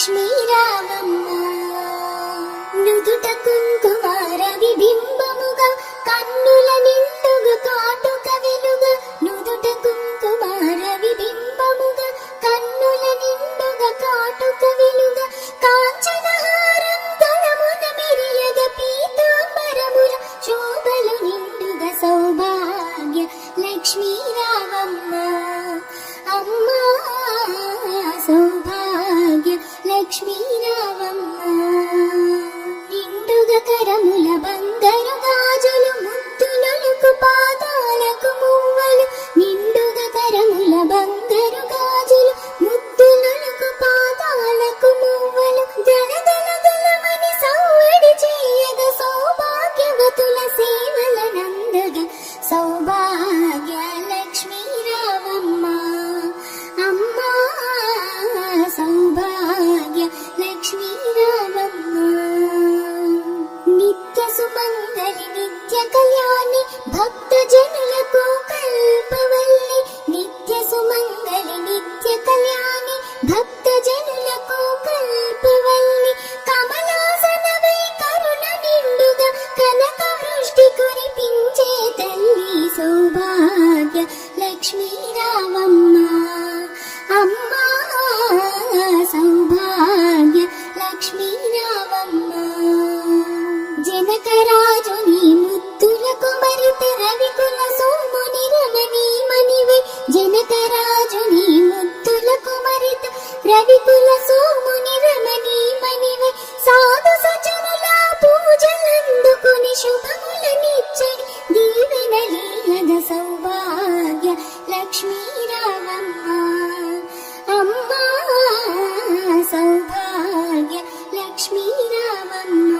లక్ష్మీ రావమ్మ నుదుట కుంకుమార విబింబముగా కన్నుల నిండుగా కాటుక వెలుగా నుదుట కుంకుమార విబింబముగా కన్నుల నిండుగా కాటుక వెలుగా కాంచనహారం గణమున మెరియగ పీతాంబరముల శోభలు నిండుగా సౌభాగ్య లక్ష్మీ రావమ్మ అమ్మా సౌభాగ్య లక్ష్మీ రావమ్మ నిండుగా కరముల బంగారు గాజులు ముద్దులకు పాదాలకు మువ్వలు నిండుగా కరముల బంగారు గాజులు ముద్దులకు పాదాలకు మువ్వలు దళదళ దళమని సౌవడి చేయగ సౌభాగ్యవతుల సేవల నందగ సౌభాగ్య లక్ష్మీ రావమ్మ అమ్మా సౌభాగ్య లక్ష్మీ రావమ్మ నిత్య సుమంగళి నిత్య కళ్యాణి భక్త జనులకు కల్పవల్లి నిత్య సుమంగళి నిత్య కళ్యాణి భక్త జనులకు కల్పవల్లి కమలాసనవై కరుణ నిండుగా కనక వృష్టి కురిపించే తల్లి సౌభాగ్య లక్ష్మీ రావమ్మ అమ్మా సౌభాగ్య లక్ష్మీ రావమ్మ జనకరాజుని ముద్దుల కుమరిత రవికుల సోముని రమణీ మణివై జనకరాజుని ముద్దుల కుమరిత రవికుల సోముని రమణీ మణివై సాధు సజనుల పూజలందుకుని శుభములనిచ్చడి దీవెనలీయగ సౌభాగ్య లక్ష్మీ రావమ్మ అమ్మా సౌభాగ్య లక్ష్మీ రావమ్మ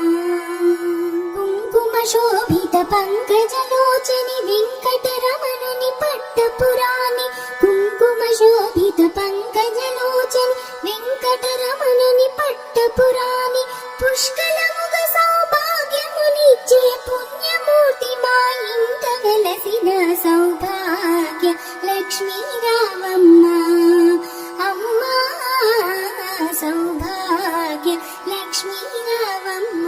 కుంకుమ శోభిత పంకజలోచని వెంకటరమణుని పట్టపురాణి కుంకుమ శోభిత పంకజలోచని వెంకటరమణుని పట్టపురాణి పుష్కలముగ సౌభాగ్యమునిచ్చే పుణ్యమూర్తి మా ఇంట వెలసిన సౌభాగ్య లక్ష్మీ రావమ్మ అమ్మా సౌభాగ్య లక్ష్మీ రావమ్మ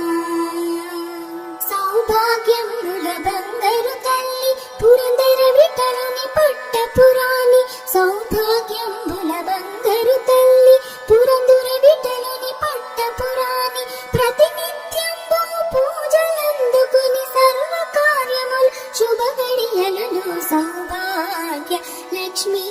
సౌభాగ్యముల బంగారు తల్లి పురందర విఠలుని పట్టపురాణి సౌభాగ్యముల బంగారు తల్లి పురందర విఠలుని పట్టపురాణి ప్రతినిత్యంబు పూజలందుకుని సర్వ కార్యములు శుభ గడియలలో సౌభాగ్య లక్ష్మీ